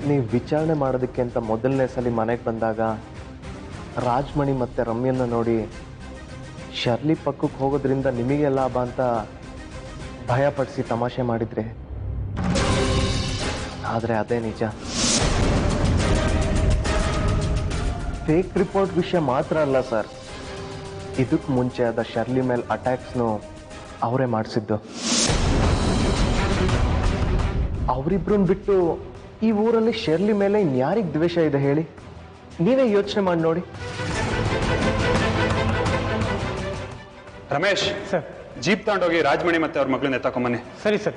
ನೀವು ವಿಚಾರಣೆ ಮಾಡೋದಕ್ಕೆ ಅಂತ ಮೊದಲನೇ ಸಲ ಮನೆಗೆ ಬಂದಾಗ ರಾಜ್ಮಣಿ ಮತ್ತು ರಮ್ಯನ್ನ ನೋಡಿ ಶರ್ಲಿ ಪಕ್ಕಕ್ಕೆ ಹೋಗೋದ್ರಿಂದ ನಿಮಗೆ ಲಾಭ ಅಂತ ಭಯಪಡಿಸಿ ತಮಾಷೆ ಮಾಡಿದ್ರಿ. ಆದರೆ ಅದೇ ನಿಜ. ಫೇಕ್ ರಿಪೋರ್ಟ್ ವಿಷಯ ಮಾತ್ರ ಅಲ್ಲ ಸರ್, ಇದಕ್ಕೆ ಮುಂಚೆ ಆದ ಶರ್ಲಿ ಮೇಲೆ ಅಟ್ಯಾಕ್ಸ್ನು ಅವರೇ ಮಾಡಿಸಿದ್ದು. ಅವರಿಬ್ಬರನ್ನ ಬಿಟ್ಟು ಈ ಊರಲ್ಲಿ ಶರ್ಲಿ ಮೇಲೆ ಇನ್ಯಾರಿಗೆ ದ್ವೇಷ ಇದೆ ಹೇಳಿ? ನೀವೇ ಯೋಚನೆ ಮಾಡಿ ನೋಡಿ. ರಮೇಶ್ ಸರ್, ಜೀಪ್ ತಗೊಂಡೋಗಿ ರಾಜ್ಮಣಿ ಮತ್ತೆ ಅವ್ರ ಮಗಳನ್ನ ಎತ್ತಾಕೊಂಬನ್ನಿ. ಸರಿ ಸರ್.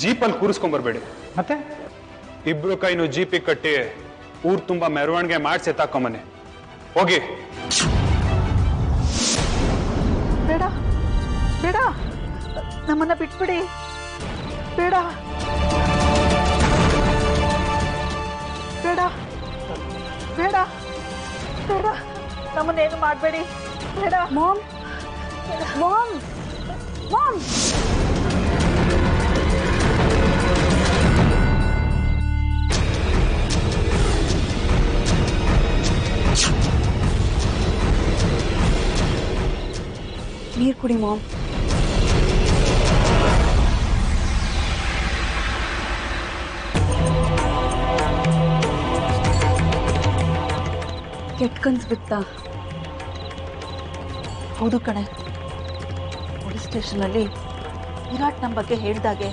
ಜೀಪಲ್ಲಿ ಕೂರಿಸ್ಕೊಂಬರ್ಬೇಡಿ. ಮತ್ತೆ ಇಬ್ರು ಕೈನು ಜೀಪಿಗೆ ಕಟ್ಟಿ ಊರ್ ತುಂಬಾ ಮೆರವಣಿಗೆ ಮಾಡಿಸಿ ಎತ್ತಾಕೊಂಬನ್ನಿ. ಹೋಗಿ. ಬೇಡ ಬೇಡ, ನಮ್ಮನ್ನ ಬಿಟ್ಬಿಡಿ. ಬೇಡ ಬೇಡ ಬೇಡ ಬೇಡ, ನಮ್ಮನ್ನೇನು ಮಾಡಬೇಡಿ. ಬೇಡ. ಮಾಮ್ ಮಾಮ್ ಮಾಮ್ ನೀರು ಕುಡಿ ಮಾಮ್. ಕೆಟ್ಟ ಕನ್ಸು ಬಿತ್ತಾ? ಹೌದು ಕಣೆ, ಪೊಲೀಸ್ ಸ್ಟೇಷನಲ್ಲಿ ವಿರಾಟ್ ನಮ್ಮ ಬಗ್ಗೆ ಹೇಳಿದಾಗೆ,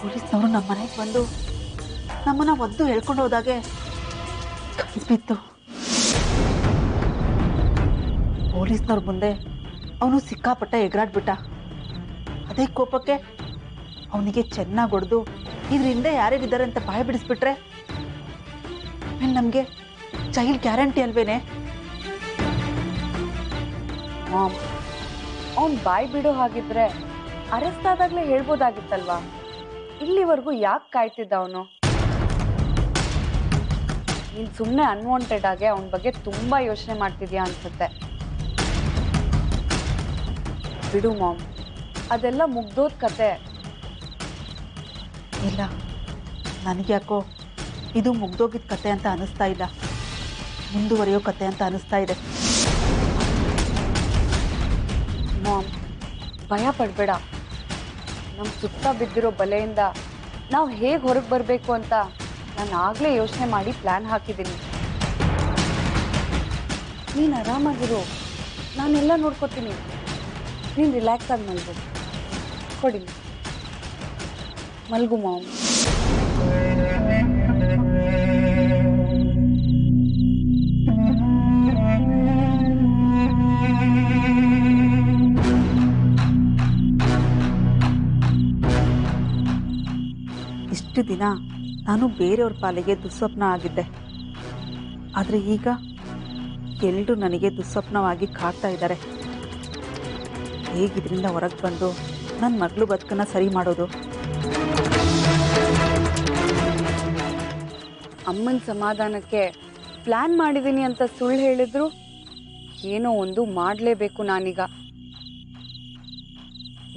ಪೊಲೀಸ್ನವರು ನಮ್ಮ ಮನೆಗೆ ಬಂದು ನಮ್ಮನ್ನ ಒದ್ದು ಹೇಳ್ಕೊಂಡು ಹೋದಾಗೆ ಕನ್ಸ್ಬಿತ್ತು. ಪೊಲೀಸ್ನವ್ರ ಮುಂದೆ ಅವನು ಸಿಕ್ಕಾಪಟ್ಟ ಎಗರಾಡ್ಬಿಟ್ಟ. ಅದೇ ಕೋಪಕ್ಕೆ ಅವನಿಗೆ ಚೆನ್ನಾಗಿ ಹೊಡೆದು ಇದ್ರ ಹಿಂದೆ ಯಾರ್ಯಾರಿದ್ದಾರೆ ಅಂತ ಬಾಯಿ ಬಿಡಿಸ್ಬಿಟ್ರೆ ಆಮೇಲೆ ನಮಗೆ ಜೈಲ್ ಗ್ಯಾರಂಟಿ ಅಲ್ವೇನೆ? ಮಾಮ್, ಅವ್ನು ಬಾಯ್ ಬಿಡೋ ಹಾಗಿದ್ರೆ ಅರೆಸ್ಟ್ ಆದಾಗಲೇ ಹೇಳ್ಬೋದಾಗಿತ್ತಲ್ವಾ? ಇಲ್ಲಿವರೆಗೂ ಯಾಕೆ ಕಾಯ್ತಿದ್ದ ಅವನು? ನೀನು ಸುಮ್ಮನೆ ಅನ್ವಾಂಟೆಡ್ ಆಗಿ ಅವನ ಬಗ್ಗೆ ತುಂಬ ಯೋಚನೆ ಮಾಡ್ತಿದ್ಯಾ ಅನ್ಸುತ್ತೆ. ಬಿಡು ಮಾಮ್, ಅದೆಲ್ಲ ಮುಗ್ದೋದ್ ಕತೆ. ಇಲ್ಲ, ನನಗ್ಯಾಕೋ ಇದು ಮುಗ್ದೋಗಿದ್ದ ಕತೆ ಅಂತ ಅನಿಸ್ತಾ ಇಲ್ಲ, ಮುಂದುವರಿಯೋ ಕತೆ ಅಂತ ಅನಿಸ್ತಾ ಇದೆ. ಮಾಮ್, ಭಯ ಪಡಬೇಡ. ನಮ್ಮ ಸುತ್ತ ಬಿದ್ದಿರೋ ಬಲೆಯಿಂದ ನಾವು ಹೇಗೆ ಹೊರಗೆ ಬರಬೇಕು ಅಂತ ನಾನು ಆಗಲೇ ಯೋಚನೆ ಮಾಡಿ ಪ್ಲ್ಯಾನ್ ಹಾಕಿದ್ದೀನಿ. ನೀನು ಆರಾಮಾಗಿರು, ನಾನೆಲ್ಲ ನೋಡ್ಕೊತೀನಿ. ನೀನು ರಿಲ್ಯಾಕ್ಸ್ ಆಗಿ ಮಲ್ಗು. ಕೊಡಿ, ಮಲ್ಗು ಮಾಮ್. ಇಷ್ಟು ದಿನ ನಾನು ಬೇರೆಯವ್ರ ಪಾಲಿಗೆ ದುಸ್ವಪ್ನ ಆಗಿದ್ದೆ, ಆದರೆ ಈಗ ಎಲ್ಲರೂ ನನಗೆ ದುಸ್ವಪ್ನವಾಗಿ ಕಾಡ್ತಾ ಇದ್ದಾರೆ. ಹೇಗಿದ್ರಿಂದ ಹೊರಗೆ ಬಂದು ನನ್ನ ಮಗಳು ಬದುಕನ್ನು ಸರಿ ಮಾಡೋದು? ಅಮ್ಮನ ಸಮಾಧಾನಕ್ಕೆ ಪ್ಲ್ಯಾನ್ ಮಾಡಿದ್ದೀನಿ ಅಂತ ಸುಳ್ಳು ಹೇಳಿದ್ರು ಏನೋ ಒಂದು ಮಾಡಲೇಬೇಕು ನಾನೀಗ.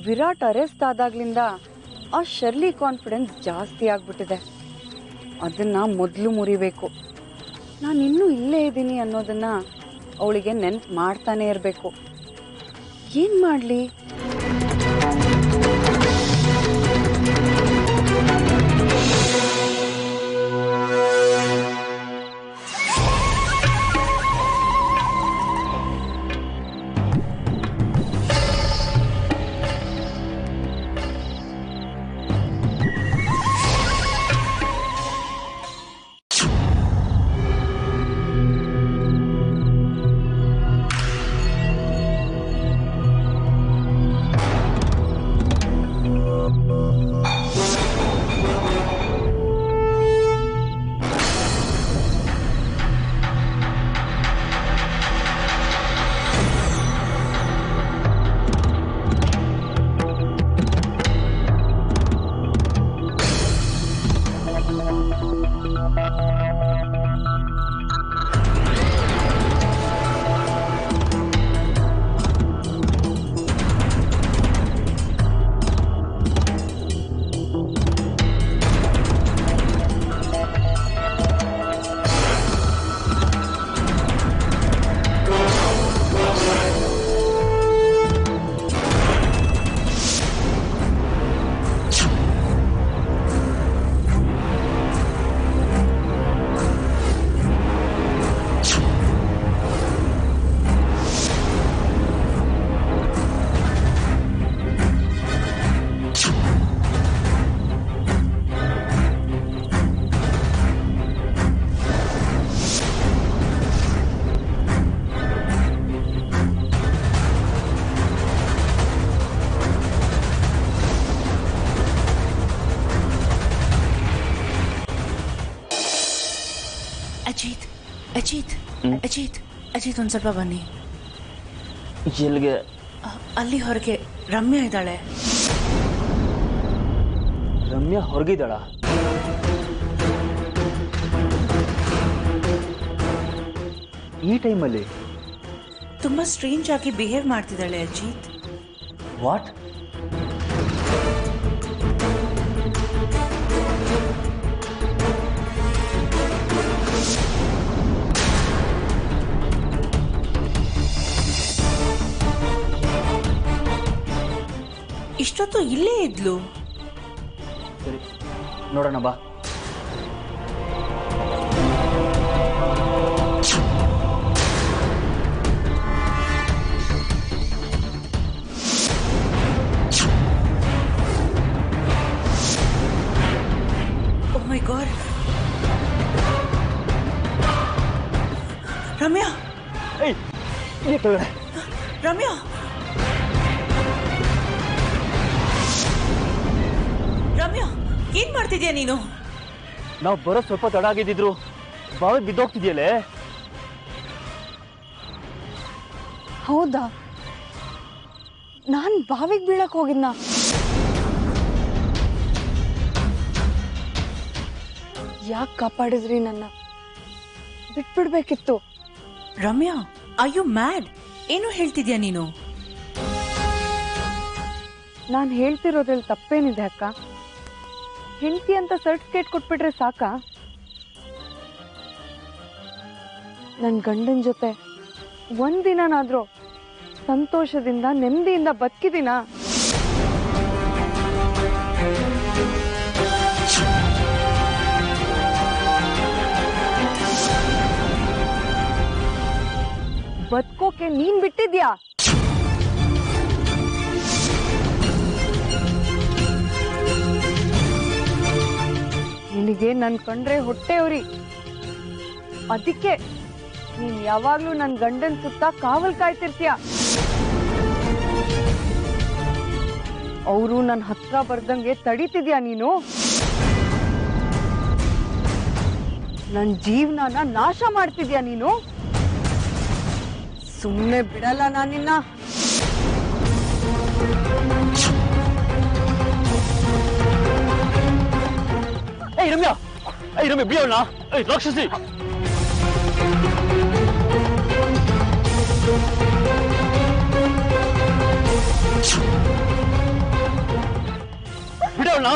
ವಿರಾಟ್ ಅರೆಸ್ಟ್ ಆದಾಗ್ಲಿಂದ ಆ ಶರ್ಲಿ ಕಾನ್ಫಿಡೆನ್ಸ್ ಜಾಸ್ತಿ ಆಗ್ಬಿಟ್ಟಿದೆ. ಅದನ್ನು ಮೊದಲು ಮುರಿಬೇಕು. ನಾನು ಇನ್ನೂ ಇಲ್ಲೇ ಇದ್ದೀನಿ ಅನ್ನೋದನ್ನು ಅವಳಿಗೆ ನೆನ್ಪು ಮಾಡ್ತಾನೆ ಇರಬೇಕು. ಏನು ಮಾಡಲಿ? ಅಜಿತ್ ಅಜಿತ್ ಅಜಿತ್ ಒಂದು ಸ್ವಲ್ಪ ಬನ್ನಿ. ಎಲ್ಲಿಗೆ? ಅಲ್ಲಿ ಹೊರಗೆ ರಮ್ಯಾ ಇದ್ದಾಳೆ. ರಮ್ಯಾ ಹೊರಗಿದ್ದಾಳ? ಈ ಟೈಮಲ್ಲಿ? ತುಂಬಾ ಸ್ಟ್ರೇಂಜ್ ಆಗಿ ಬಿಹೇವ್ ಮಾಡ್ತಿದ್ದಾಳೆ ಅಜಿತ್. ವಾಟ್? ಇಷ್ಟೊತ್ತು ಇಲ್ಲೇ ಇದ್ಲು. ಸರಿ ನೋಡೋಣ ಬಾ. Oh my God. Ramya, Ramya, Ramya, ಏನ್ ಮಾಡ್ತಿದ್ಯಾ ನೀನು? ನಾವು ಬರೋ ಸ್ವಲ್ಪ ತಡ ಆಗಿದ್ರು ಬಾವಿಗೆ ಬಿದ್ದೋಗ್ತಿದ್ಯಲ್ಲೇ. ಹೌದಾ? ನಾನು ಬಾವಿಗೆ ಬೀಳಕ್ ಹೋಗಿದ್ನಾ? ಯಾಕೆ ಕಾಪಾಡಿದ್ರಿ ನನ್ನ? ಬಿಟ್ಬಿಡ್ಬೇಕಿತ್ತು. Ramya, are you mad? ಏನು ಹೇಳ್ತಿದ್ಯಾ ನೀನು? ನಾನು ಹೇಳ್ತಿರೋದ್ರಲ್ಲಿ ತಪ್ಪೇನಿದೆ ಅಕ್ಕ? ಹೆಂಡತಿ ಅಂತ ಸರ್ಟಿಫಿಕೇಟ್ ಕೊಟ್ಬಿಟ್ರೆ ಸಾಕಾ? ನನ್ನ ಗಂಡನ ಜೊತೆ ಒಂದಿನಾದ್ರೂ ಸಂತೋಷದಿಂದ ನೆಮ್ಮದಿಯಿಂದ ಬದುಕಿದಿನ? ಬದುಕೋಕೆ ನೀನ್ ಬಿಟ್ಟಿದ್ಯಾ? ನಿನಗೆ ನನ್ ಕಂಡ್ರೆ ಹೊಟ್ಟೆವ್ರಿ. ಅದಕ್ಕೆ ನೀನ್ ಯಾವಾಗ್ಲೂ ನನ್ ಗಂಡನ್ ಸುತ್ತ ಕಾವಲ್ ಕಾಯ್ತಿರ್ತೀಯ. ಅವರು ನನ್ನ ಹತ್ರ ಬರ್ದಂಗೆ ತಡೀತಿದ್ಯಾ ನೀನು? ನನ್ ಜೀವನನ ನಾಶ ಮಾಡ್ತಿದ್ಯಾ ನೀನು? ಸುಮ್ಮನೆ ಬಿಡಲ್ಲ ನಾನಿನ್ನ. ಏಯ್ ರಮ್ಯಾ, ಬಿಡೋಣ. ರಾಕ್ಷಸಿ, ಬಿಡೋಣ.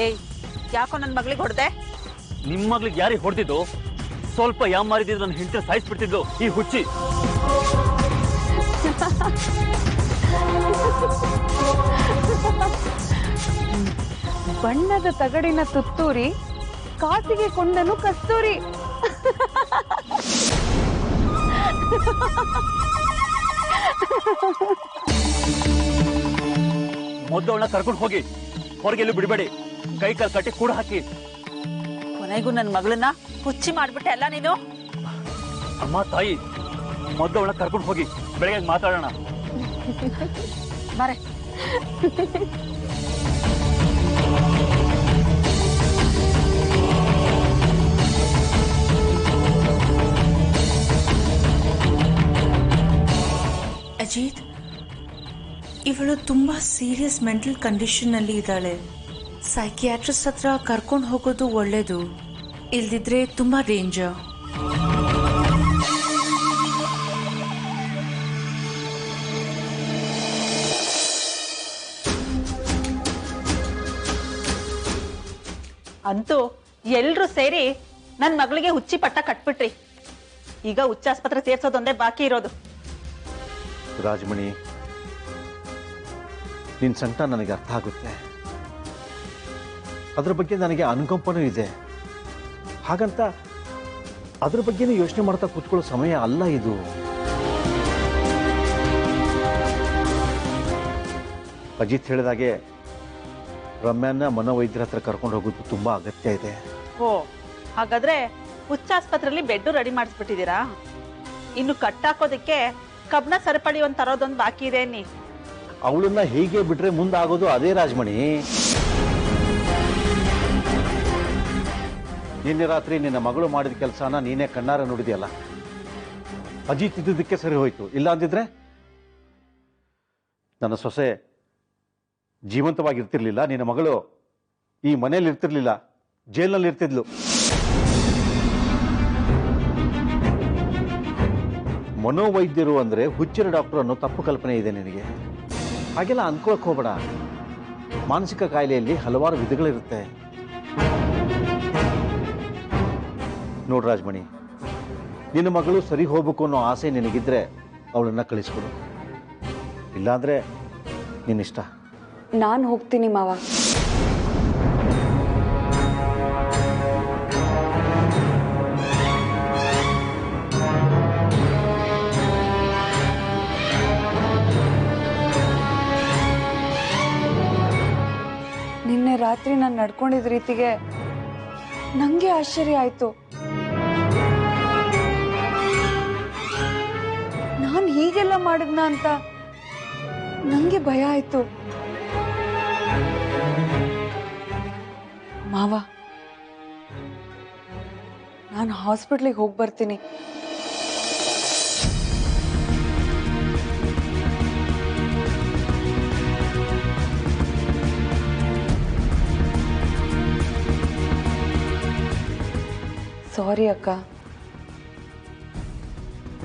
ಏಯ್, ಯಾಕೋ ನನ್ನ ಮಗಳಿಗೆ ಹೊಡೆದೆ? ನಿಮ್ಮ ಮಗ್ಳಿಗೆ ಯಾರಿಗೆ ಹೊಡೆದಿದ್ದು? ಸ್ವಲ್ಪ ಯಾಮಾರಿದ್ರು ನನ್ನ ಹೆಂಡತಿ ಸಾಯಿಸ್ಬಿಡ್ತಿದ್ದು ಈ ಹುಚ್ಚಿ. ಬಣ್ಣದ ತಗಡಿನ ತುತ್ತೂರಿ, ಕಾಸಿಗೆ ಕೊಂಡನು ಕಸ್ತೂರಿ. ಮೊದಲು ಅವಳನ್ನ ಕರ್ಕೊಂಡು ಹೋಗಿ, ಹೊರಗೆಲ್ಲೂ ಬಿಡಬೇಡಿ. ಕೈ ಕಾಲು ಕಟ್ಟಿ ಕೂಡ ಹಾಕಿ. ಕೊನೆಗೂ ನನ್ನ ಮಗಳನ್ನ ಹುಚ್ಚಿ ಮಾಡ್ಬಿಟ್ಟೆ ಅಲ್ಲ ನೀನು? ಅಮ್ಮ ತಾಯಿ, ಮೊದಲು ಅವಳನ್ನ ಕರ್ಕೊಂಡು ಹೋಗಿ, ಬೆಳಗ್ಗೆ ಮಾತಾಡೋಣ. ಬಾರೆ. ಅಜಿತ್, ಇವಳು ತುಂಬಾ ಸೀರಿಯಸ್ ಮೆಂಟಲ್ ಕಂಡೀಷನ್ ಅಲ್ಲಿ ಇದ್ದಾಳೆ. ಸೈಕಿಯಾಟ್ರಿಸ್ಟ್ ಹತ್ರ ಕರ್ಕೊಂಡು ಹೋಗೋದು ಒಳ್ಳೇದು, ಇಲ್ದಿದ್ರೆ ತುಂಬಾ ಡೇಂಜರ್. ಅಂತೂ ಎಲ್ರೂ ಸೇರಿ ನನ್ನ ಮಗಳಿಗೆ ಹುಚ್ಚಿ ಪಟ್ಟ ಕಟ್ಬಿಟ್ರಿ. ಈಗ ಹುಚ್ಚಾಸ್ಪತ್ರೆ ಸೇರ್ಸೋದೊಂದೇ ಬಾಕಿ ಇರೋದು. ರಾಜಮಣಿ, ನಿನ್ನ ಸಂಕಟ ನನಗೆ ಅರ್ಥ ಆಗುತ್ತೆ. ಅದ್ರ ಬಗ್ಗೆ ನನಗೆ ಅನುಕಂಪನೂ ಇದೆ. ಹಾಗಂತ ಅದ್ರ ಬಗ್ಗೆನೂ ಯೋಚನೆ ಮಾಡ್ತಾ ಕೂತ್ಕೊಳ್ಳೋ ಸಮಯ ಅಲ್ಲ ಇದು. ಅಜಿತ್ ಹೇಳಿದಾಗೆ ರಮ್ಯಾನ ಮನೋವೈದ್ಯರ ಹತ್ರ ಕರ್ಕೊಂಡು ಹೋಗೋದು ತುಂಬ ಅಗತ್ಯ ಇದೆ. ಓ ಹಾಗಾದ್ರೆ ಹುಚ್ಚಾಸ್ಪತ್ರೆಯಲ್ಲಿ ಬೆಡ್ ರೆಡಿ ಮಾಡಿಸ್ಬಿಟ್ಟಿದ್ದೀರಾ? ಇನ್ನು ಕಟ್ಟಾಕೋದಕ್ಕೆ ಕಬ್ನ ಸರಿಪಡಿ ಒಂದು ತರೋದೊಂದು ಬಾಕಿ ಇದೆ ಅನ್ನಿ. ಅವಳನ್ನ ಹೀಗೆ ಬಿಟ್ರೆ ಮುಂದಾಗೋದು ಅದೇ ರಾಜಮಣಿ. ನಿನ್ನೆ ರಾತ್ರಿ ನಿನ್ನ ಮಗಳು ಮಾಡಿದ ಕೆಲಸನ ನೀನೇ ಕಣ್ಣಾರ ನೋಡಿದೆಯಲ್ಲ. ಅಜಿತ್ ಇದ್ದುದಕ್ಕೆ ಸರಿ ಹೋಯ್ತು, ಇಲ್ಲ ಅಂದಿದ್ರೆ ನನ್ನ ಸೊಸೆ ಜೀವಂತವಾಗಿರ್ತಿರ್ಲಿಲ್ಲ, ನಿನ್ನ ಮಗಳು ಈ ಮನೇಲಿ ಇರ್ತಿರ್ಲಿಲ್ಲ, ಜೈಲಿನಲ್ಲಿ ಇರ್ತಿದ್ಲು. ಮನೋವೈದ್ಯರು ಅಂದ್ರೆ ಹುಚ್ಚಿನ ಡಾಕ್ಟರ್ ಅನ್ನೋ ತಪ್ಪು ಕಲ್ಪನೆ ಇದೆ ನಿನಗೆ. ಹಾಗೆಲ್ಲ ಅನ್ಕೊಳಕ್ ಹೋಗ್ಬೇಡ. ಮಾನಸಿಕ ಕಾಯಿಲೆಯಲ್ಲಿ ಹಲವಾರು ವಿಧಗಳಿರುತ್ತೆ. ನೋಡು ರಾಜಮಣಿ, ನಿನ್ನ ಮಗಳು ಸರಿ ಹೋಗ್ಬೇಕು ಅನ್ನೋ ಆಸೆ ನಿನಗಿದ್ರೆ ಅವಳನ್ನ ಕಳಿಸ್ಕೊಡು, ಇಲ್ಲಾಂದ್ರೆ ನಿನ್ನಿಷ್ಟ. ನಾನು ಹೋಗ್ತೀನಿ ಮಾವ. ನಿನ್ನೆ ರಾತ್ರಿ ನಾನು ನಡ್ಕೊಂಡಿದ್ದ ರೀತಿಗೆ ನಂಗೆ ಆಶ್ಚರ್ಯ ಆಯ್ತು. ನಾನು ಹೀಗೆಲ್ಲ ಮಾಡಿದ್ನ ಅಂತ ನಂಗೆ ಭಯ ಆಯ್ತು. ಮಾವ, ನಾನು ಹಾಸ್ಪಿಟ್ಲಿಗೆ ಹೋಗಿ ಬರ್ತೀನಿ. ಸಾರಿ ಅಕ್ಕ.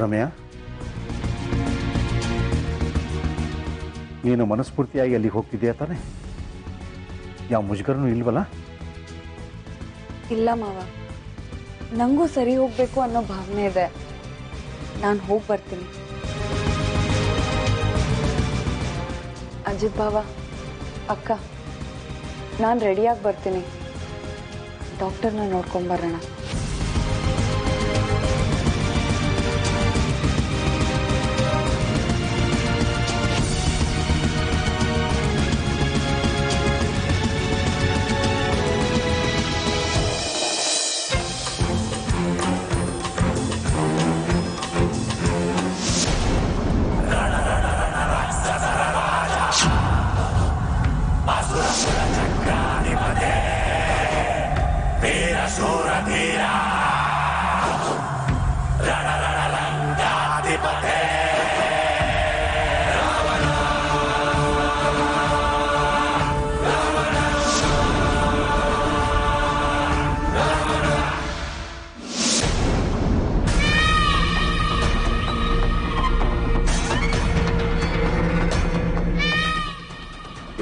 ರಮ್ಯಾ, ನೀನು ಮನಸ್ಫೂರ್ತಿಯಾಗಿ ಅಲ್ಲಿಗೆ ಹೋಗ್ತಿದ್ದೀಯಾ ತಾನೆ? ಯಾವ ಮುಜುಗರನೂ ಇಲ್ವಲ್ಲ? ಇಲ್ಲ ಮಾವ, ನಂಗೂ ಸರಿ ಹೋಗ್ಬೇಕು ಅನ್ನೋ ಭಾವನೆ ಇದೆ. ನಾನು ಹೋಗಿ ಬರ್ತೀನಿ. ಅಜಿತ್ ಬಾವ, ಅಕ್ಕ, ನಾನು ರೆಡಿಯಾಗಿ ಬರ್ತೀನಿ. ಡಾಕ್ಟರ್ನ ನೋಡ್ಕೊಂಬರೋಣ.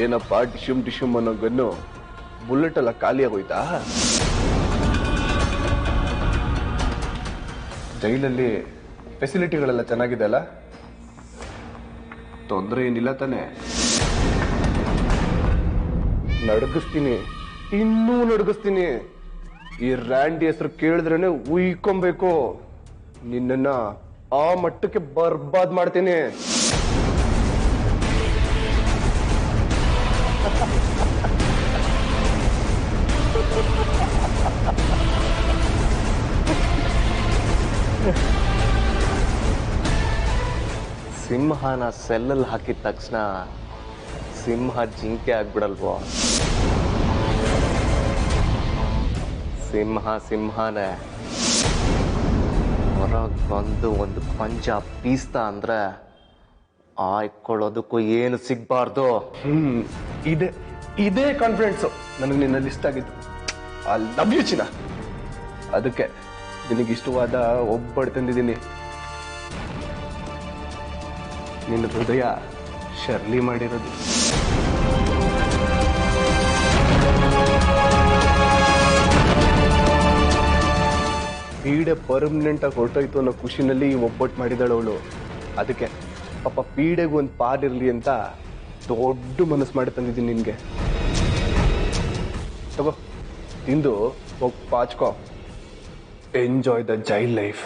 ಏನಪ್ಪ ಡಿಶುಮ್ ಅನ್ನೋ ಗನ್ನು ಬುಲೆಟ್ ಎಲ್ಲ ಖಾಲಿ ಆಗೋಯ್ತಾ? ಜೈಲಲ್ಲಿ ಫೆಸಿಲಿಟಿಗಳೆಲ್ಲ ಚೆನ್ನಾಗಿದೆ ಅಲ್ಲ? ತೊಂದರೆ ಏನಿಲ್ಲ ತಾನೆ? ನಡಗಿಸ್ತೀನಿ, ಇನ್ನೂ ನಡಗಿಸ್ತೀನಿ. ಈ ರ್ಯಾಂಡಿ ಹೆಸರು ಕೇಳಿದ್ರೇನೆ ಉಯ್ಕೊಬೇಕು. ನಿನ್ನನ್ನ ಆ ಮಟ್ಟಕ್ಕೆ ಬರ್ಬಾದ್ ಮಾಡ್ತೀನಿ. ಸಿಂಹನ ಸೆಲ್ಲಲ್ಲಿ ಹಾಕಿದ ತಕ್ಷಣ ಸಿಂಹ ಜಿಂಕೆ ಆಗ್ಬಿಡಲ್ವೋ? ಸಿಂಹನೇ ಹೊರಗೆ ಬಂದು ಒಂದು ಪಂಚ ಪೀಸ್ತ ಅಂದ್ರೆ ಆಯ್ಕೊಳ್ಳೋದಕ್ಕೂ ಏನು ಸಿಗ್ಬಾರ್ದು. ಇದೇ ಕಾನ್ಫಿಡೆನ್ಸು ನನಗೆ ನಿನ್ನಲ್ಲಿ ಇಷ್ಟ ಆಗಿತ್ತು. ಐ ಲವ್ ಯು ಚಿನ್ನ. ಅದಕ್ಕೆ ನಿನಗಿಷ್ಟವಾದ ಒಬ್ಬಳು ತಂದಿದ್ದೀನಿ. ನಿನ್ನ ಹೃದಯ ಶರ್ಲಿ ಮಾಡಿರೋದು. ಪೀಡೆ ಪರ್ಮನೆಂಟ್ ಆಗಿ ಹೊರಟೋಯ್ತು ಅನ್ನೋ ಖುಷಿನಲ್ಲಿ ಒಬ್ಬಟ್ಟು ಮಾಡಿದಾಳು ಅವಳು. ಅದಕ್ಕೆ ಪಾಪ ಪೀಡೆಗೆ ಒಂದು ಪಾರಿರ್ಲಿ ಅಂತ ದೊಡ್ಡ ಮನಸ್ಸು ಮಾಡಿ ತಂದಿದ್ದೀನಿ ನಿನ್ಗೆ. ತಗೋ, ತಿಂದು ಹೋಗಿ ಪಾಚ್ಕೋ. Enjoy the jail life.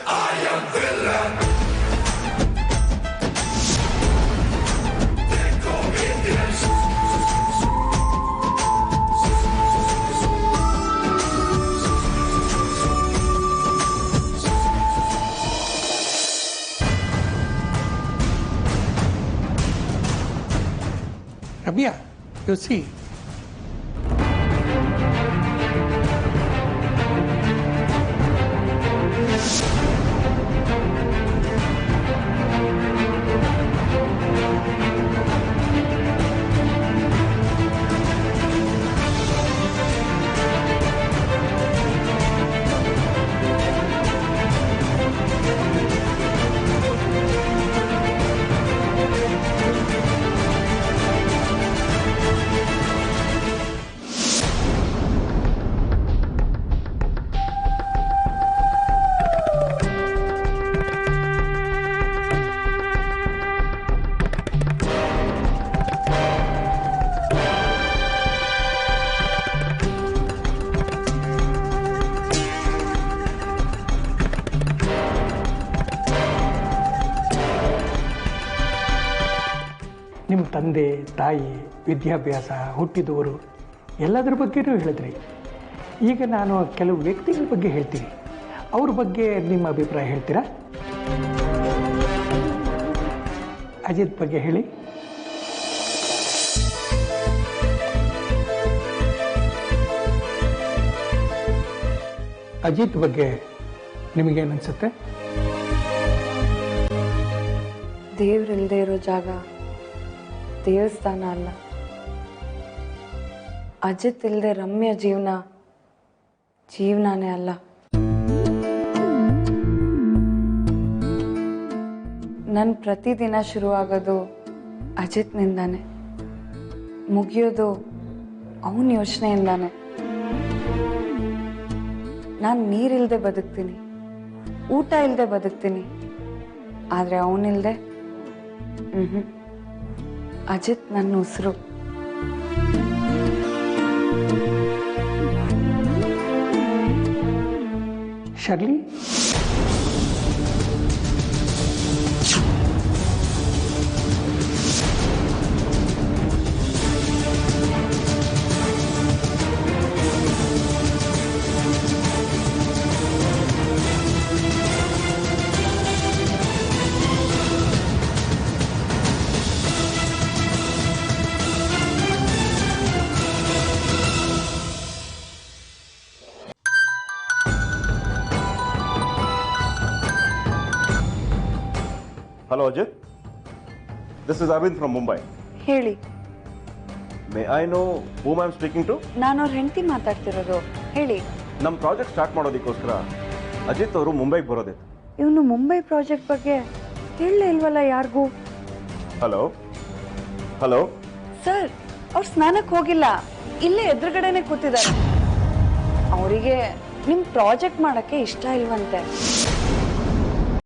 Ramya, you see. ನಿಮ್ಮ ತಂದೆ ತಾಯಿ ವಿದ್ಯಾಭ್ಯಾಸ ಹುಟ್ಟಿದವರು ಎಲ್ಲದರ ಬಗ್ಗೆನೂ ಹೇಳಿದ್ರಿ. ಈಗ ನಾನು ಕೆಲವು ವ್ಯಕ್ತಿಗಳ ಬಗ್ಗೆ ಹೇಳ್ತೀನಿ, ಅವ್ರ ಬಗ್ಗೆ ನಿಮ್ಮ ಅಭಿಪ್ರಾಯ ಹೇಳ್ತೀರಾ? ಅಜಿತ್ ಬಗ್ಗೆ ಹೇಳಿ. ಅಜಿತ್ ಬಗ್ಗೆ ನಿಮಗೇನನ್ಸುತ್ತೆ? ದೇವ್ರಿಲ್ದೇ ಇರೋ ಜಾಗ ದೇವಸ್ಥಾನ ಅಲ್ಲ. ಅಜಿತ್ ಇಲ್ಲದೆ ರಮ್ಯ ಜೀವನನೇ ಅಲ್ಲ. ನನ್ನ ಪ್ರತಿದಿನ ಶುರುವಾಗೋದು ಅಜಿತ್ನಿಂದಾನೆ, ಮುಗಿಯೋದು ಅವನ ಯೋಚನೆಯಿಂದಾನೆ. ನಾನು ನೀರಿಲ್ಲದೆ ಬದುಕ್ತೀನಿ, ಊಟ ಇಲ್ಲದೆ ಬದುಕ್ತೀನಿ, ಆದರೆ ಅವನಿಲ್ಲದೆ ಅಜಿತ್ ನನ್ನ ಉಸಿರು. Shirley, Hello Ajit, this is Arvind from Mumbai. ಹೇಳಿ. May I know whom I am speaking to? ನಾನು ಅವ್ರ ಹೆಂಡತಿ ಮಾತಾಡ್ತಿರೋದು. ಹೇಳಿ. ನಮ್ಮ ಪ್ರಾಜೆಕ್ಟ್ ಸ್ಟಾರ್ಟ್ ಮಾಡೋದಕ್ಕೋಸ್ಕರ ಅಜಿತ್ ಅವರು ಮುಂಬೈಗೆ ಬರೋದಿತ್ತು. ಇವನು ಮುಂಬೈ ಪ್ರಾಜೆಕ್ಟ್ ಬಗ್ಗೆ ಹೇಳಲೇ ಇಲ್ವಲ್ಲ ಯಾರಿಗೂ. ಹಲೋ ಹಲೋ ಸರ್, ಅವ್ರು ಸ್ನಾನಕ್ಕೆ ಹೋಗಿಲ್ಲ, ಇಲ್ಲೇ ಎದುರುಗಡೆನೆ ಕೂತಿದ್ದಾರೆ. ಅವರಿಗೆ ನಿಮ್ಮ ಪ್ರಾಜೆಕ್ಟ್ ಮಾಡೋಕ್ಕೆ ಇಷ್ಟ ಇಲ್ವಂತೆ.